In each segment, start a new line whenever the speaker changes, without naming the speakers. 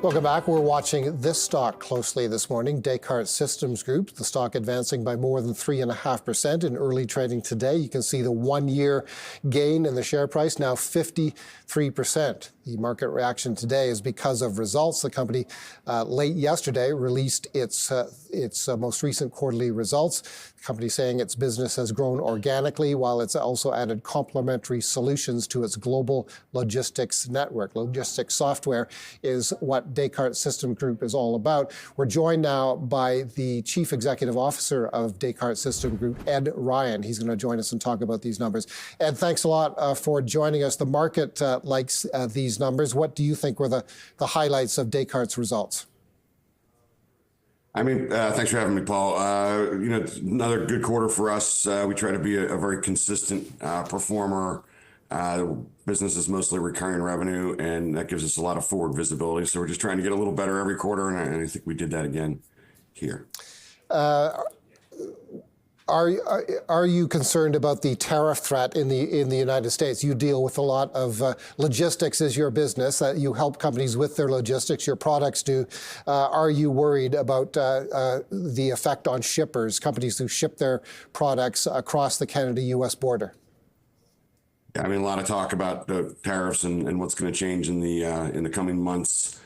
Welcome back. We're watching this stock closely this morning, Descartes Systems Group. The stock advancing by more than 3.5% in early trading today. You can see the one-year gain in the share price, now 53%. The market reaction today is because of results. The company late yesterday released its most recent quarterly results. The company saying its business has grown organically while it's also added complementary solutions to its global logistics network. Logistics software is what Descartes Systems Group is all about. We're joined now by the Chief Executive Officer of Descartes Systems Group, Ed Ryan. He's going to join us and talk about these numbers. Ed, thanks a lot for joining us. The market likes these numbers. What do you think were the highlights of Descartes' results?
Thanks for having me, Paul. It's another good quarter for us. We try to be a very consistent performer. Business is mostly recurring revenue, and that gives us a lot of forward visibility. So we're just trying to get a little better every quarter, and I think we did that again here.
Are you concerned about the tariff threat in the United States? You deal with a lot of logistics as your business. You help companies with their logistics. Your products do. Are you worried about the effect on shippers, companies who ship their products across the Canada-U.S. border?
Yeah, a lot of talk about the tariffs and what's going to change in the coming months.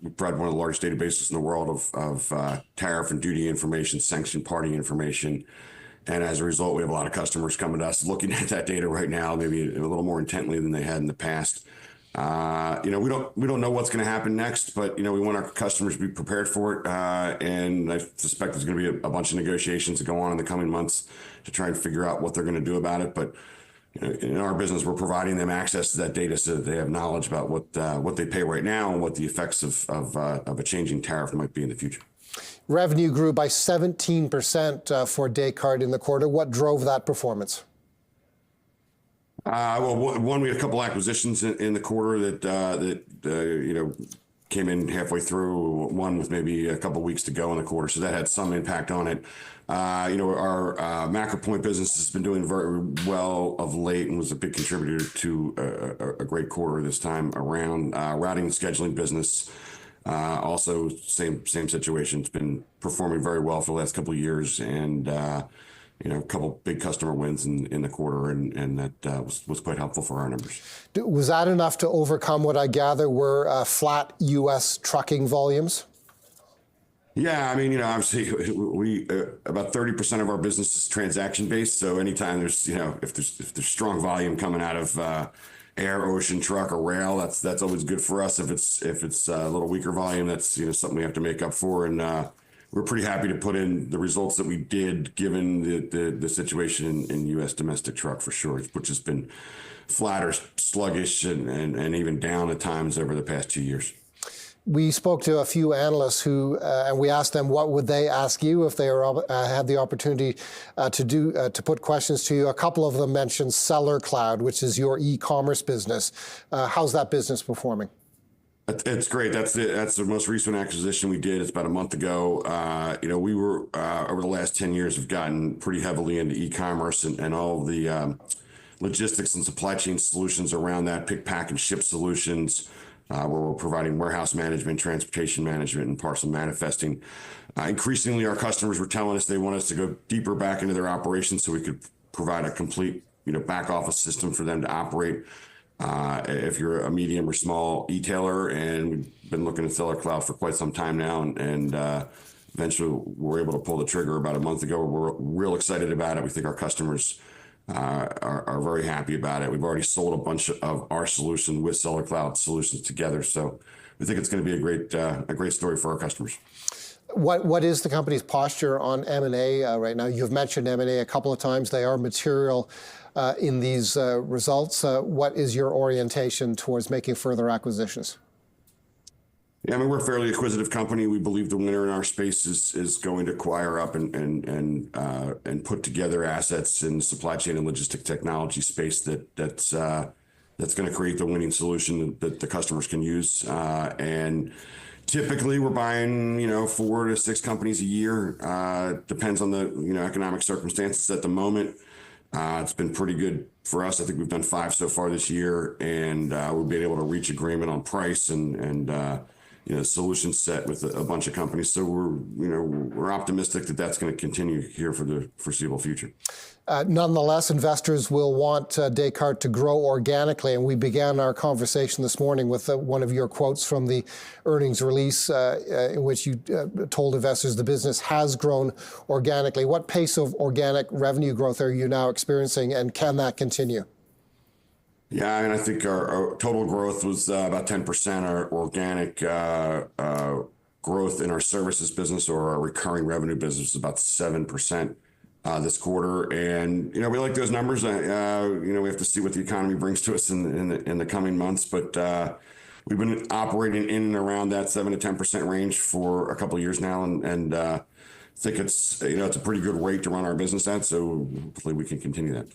We provide one of the largest databases in the world of tariff and duty information, sanctioned party information. And as a result, we have a lot of customers coming to us looking at that data right now, maybe a little more intently than they had in the past. We don't know what's going to happen next, but we want our customers to be prepared for it. And I suspect there's going to be a bunch of negotiations that go on in the coming months to try and figure out what they're going to do about it. But in our business, we're providing them access to that data so that they have knowledge about what they pay right now and what the effects of a changing tariff might be in the future.
Revenue grew by 17% for Descartes in the quarter. What drove that performance?
One, we had a couple acquisitions in the quarter that came in halfway through. One with maybe a couple weeks to go in the quarter, so that had some impact on it. Our MacroPoint business has been doing very well of late and was a big contributor to a great quarter this time around. Routing and scheduling business, also same situation. It's been performing very well for the last couple of years, and a couple big customer wins in the quarter, and that was quite helpful for our numbers.
Was that enough to overcome what I gather were flat U.S. trucking volumes?
Yeah, obviously we about 30% of our business is transaction based. So anytime there's if there's strong volume coming out of air, ocean, truck, or rail, that's always good for us. If it's a little weaker volume, that's something we have to make up for. And we're pretty happy to put in the results that we did, given the situation in U.S. domestic truck for sure, which has been flat or sluggish and even down at times over the past 2 years.
We spoke to a few analysts and we asked them what would they ask you if they had the opportunity to put questions to you. A couple of them mentioned Seller Cloud, which is your e-commerce business. How's that business performing?
It's great. That's the most recent acquisition we did. It's about a month ago. We were over the last 10 years have gotten pretty heavily into e-commerce and all the logistics and supply chain solutions around that, pick, pack, and ship solutions. Where we're providing warehouse management, transportation management, and parcel manifesting. Increasingly, our customers were telling us they want us to go deeper back into their operations so we could provide a complete back office system for them to operate. If you're a medium or small e-tailer, and we've been looking at Seller Cloud for quite some time now, and eventually we're able to pull the trigger about a month ago. We're real excited about it. We think our customers are very happy about it. We've already sold a bunch of our solution with Seller Cloud solutions together, so we think it's going to be a great story for our customers.
What is the company's posture on M&A right now? You've mentioned M&A a couple of times. They are material in these results. What is your orientation towards making further acquisitions?
Yeah, we're a fairly acquisitive company. We believe the winner in our space is going to acquire up and put together assets in the supply chain and logistic technology space that's going to create the winning solution that the customers can use. And typically, we're buying 4 to 6 companies a year. Depends on the economic circumstances at the moment. It's been pretty good for us. I think we've done 5 so far this year, and we've been able to reach agreement on price and solution set with a bunch of companies. So we're optimistic that that's going to continue here for the foreseeable future.
Nonetheless, investors will want Descartes to grow organically, and we began our conversation this morning with one of your quotes from the earnings release in which you told investors the business has grown organically. What pace of organic revenue growth are you now experiencing, and can that continue?
Yeah, and I think our total growth was about 10%. Our organic growth in our services business, or our recurring revenue business, is about 7%. This quarter, and we like those numbers. We have to see what the economy brings to us in the coming months, but we've been operating in and around that 7 to 10% range for a couple of years now, and I think it's a pretty good rate to run our business at. So hopefully we can continue that.